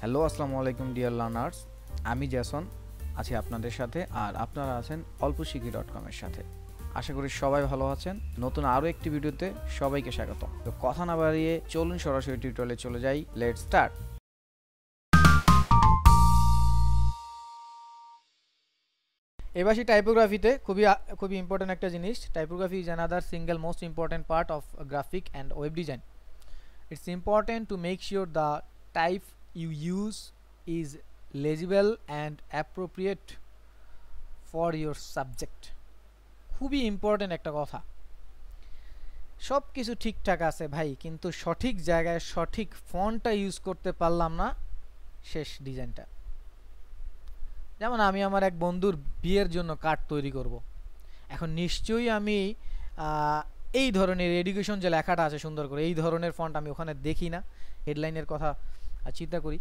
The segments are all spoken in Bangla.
হ্যালো আসসালামু আলাইকুম ডিয়ার লার্নার্স, আমি জ্যাসন আছি আপনাদের সাথে, আর আপনারা আছেন অল্পশিখি.com এর সাথে। আশা করি সবাই ভালো আছেন। নতুন আরও একটি ভিডিওতে সবাইকে স্বাগত। তো কথা না বাড়িয়ে চলুন সরাসরি টিউটোরিয়ালে চলে যাই। Let's start. এবার টাইপোগ্রাফিতে খুবই ইম্পর্টেন্ট একটা জিনিস। Typography is another single most important part of graphic and web design. It's important to make sure the type you use is legible and appropriate for your subject. খুবই ইম্পর্টেন্ট একটা কথা। সব কিছু ঠিকঠাক আছে ভাই, কিন্তু সঠিক জায়গায় সঠিক ফন্টটা ইউজ করতে পারলাম না, শেষ ডিজাইনটা। যেমন আমি আমার এক বন্ধুর বিয়ের জন্য কার্ড তৈরি করব। এখন নিশ্চয়ই আমি এই ধরনের এডুকেশন যে লেখাটা আছে সুন্দর করে, এই ধরনের ফন্ট আমি ওখানে দেখি না। হেডলাইনের কথা চিন্তা করি,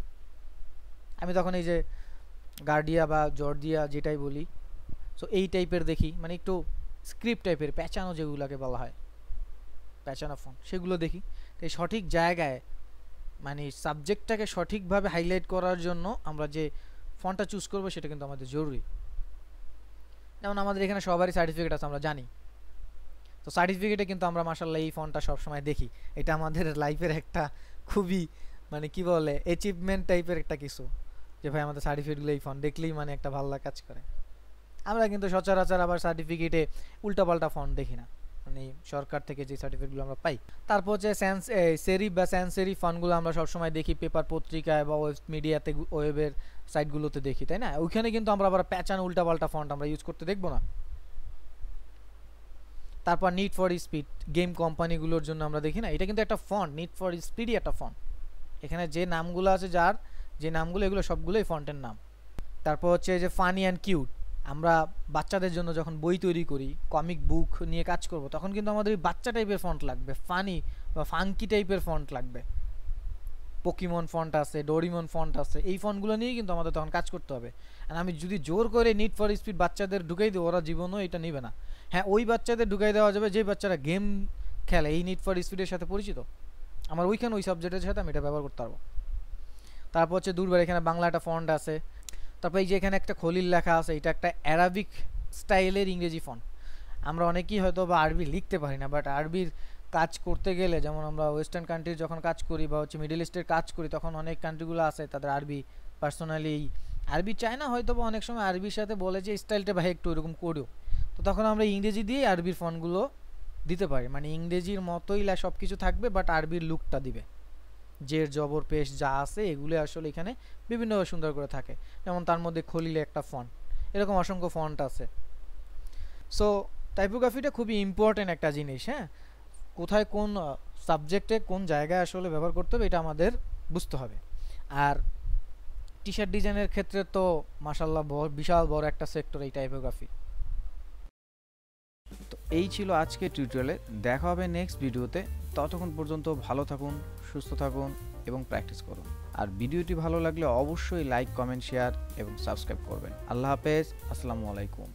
আমি তখন এই যে গার্ডিয়া বা জর্জিয়া যেটাই বলি, সো এই টাইপের দেখি, মানে একটু স্ক্রিপ্ট টাইপের প্যাঁচানো যেগুলোকে বলা হয়, প্যাঁচানো ফন্ট, সেগুলো দেখি। এই সঠিক জায়গায় মানে সাবজেক্টটাকে সঠিকভাবে হাইলাইট করার জন্য আমরা যে ফন্টটা চুজ করবো সেটা কিন্তু আমাদের জরুরি। যেমন আমাদের এখানে সবারই সার্টিফিকেট আছে, আমরা জানি। তো সার্টিফিকেটে কিন্তু আমরা মাশাআল্লাহ এই ফন্টটা সবসময় দেখি। এটা আমাদের লাইফের একটা খুবই মানে কি বলে অ্যাচিভমেন্ট টাইপের একটা কিছু, যে ভাই আমাদের সার্টিফিকেটগুলো এই ফন্ট দেখলেই মানে একটা ভালো কাজ করে। আমরা কিন্তু সচরাচর আবার সার্টিফিকেটে উল্টাপাল্টা ফন্ট দেখি না, মানে সরকার থেকে যে সার্টিফিকেটগুলো আমরা পাই। তারপর হচ্ছে সেরিফ বা স্যান্স সেরিফ ফন্টগুলো আমরা সবসময় দেখি পেপার পত্রিকায় বা ওয়েব মিডিয়াতে, ওয়েবের সাইটগুলোতে দেখি, তাই না? ওইখানে কিন্তু আমরা আবার প্যাচানো উল্টাপাল্টা ফন্ট আমরা ইউজ করতে দেখবো না। তারপর নিড ফর স্পিড, গেম কোম্পানিগুলোর জন্য আমরা দেখি না, এটা কিন্তু একটা ফন্ট, নিড ফর স্পিডই একটা ফন্ট। এখানে যে নামগুলো আছে, যার যে নামগুলো, এগুলো সবগুলোই ফন্টের নাম। তারপর হচ্ছে যে ফানি অ্যান্ড কিউট, আমরা বাচ্চাদের জন্য যখন বই তৈরি করি, কমিক বুক নিয়ে কাজ করব, তখন কিন্তু আমাদের বাচ্চা টাইপের ফন্ট লাগবে, ফানি বা ফাঙ্কি টাইপের ফন্ট লাগবে। পোকিমন ফন্ট আছে, ডোরিমন ফন্ট আছে, এই ফন্টগুলো নিয়েই কিন্তু আমাদের তখন কাজ করতে হবে। আর আমি যদি জোর করে নিড ফর স্পিড বাচ্চাদের ঢুকাই দিই, ওরা জীবনও এটা নেবে না। হ্যাঁ, ওই বাচ্চাদের ঢুকাই দেওয়া যাবে যে বাচ্চারা গেম খেলে, এই নিড ফর স্পিডের সাথে পরিচিত, আমার ওইখানে ওই সাবজেক্টের সাথে আমি এটা ব্যবহার করতে পারবো। তারপর হচ্ছে দূরবার, এখানে বাংলা একটা ফন্ট আছে। তারপর এই যে এখানে একটা খলিল লেখা আছে, এটা একটা অ্যারাবিক স্টাইলের ইংরেজি ফন্ট। আমরা অনেকেই হয়তো বা আরবি লিখতে পারি না, বাট আরবির কাজ করতে গেলে, যেমন আমরা ওয়েস্টার্ন কান্ট্রির যখন কাজ করি বা হচ্ছে মিডল ইস্টের কাজ করি, তখন অনেক কান্ট্রিগুলো আছে তাদের আরবি পার্সোনালি আরবি চায় না, হয়তো বা অনেক সময় আরবির সাথে বলে যে স্টাইলটা ভাই একটু এরকম করিও, তো তখন আমরা ইংরেজি দিয়ে আরবির ফন্টগুলো দিতে পারি। মানে ইংরেজির মতোই সব কিছু থাকবে, বাট আরবির লুকটা দিবে। জের জবর পেশ যা আছে এগুলো আসলে এখানে বিভিন্নভাবে সুন্দর করে থাকে। যেমন তার মধ্যে খলিলে একটা ফন্ট, এরকম অসংখ্য ফন্ট আছে। সো টাইপোগ্রাফিটা খুবই ইম্পর্টেন্ট একটা জিনিস। হ্যাঁ, কোথায় কোন সাবজেক্টে কোন জায়গায় আসলে ব্যবহার করতে হবে এটা আমাদের বুঝতে হবে। আর টি শার্ট ডিজাইনের ক্ষেত্রে তো মাশাআল্লাহ বিশাল বড় একটা সেক্টর এই টাইপোগ্রাফি। তো এই ছিল আজকে টিউটোরিয়ালে, দেখা হবে নেক্সট ভিডিওতে। ততক্ষণ পর্যন্ত ভালো থাকুন, সুস্থ থাকুন এবং প্র্যাকটিস করুন। আর ভিডিওটি ভালো লাগলে অবশ্যই লাইক, কমেন্ট, শেয়ার এবং সাবস্ক্রাইব করবেন। আল্লাহ হাফেজ, আসসালামু আলাইকুম।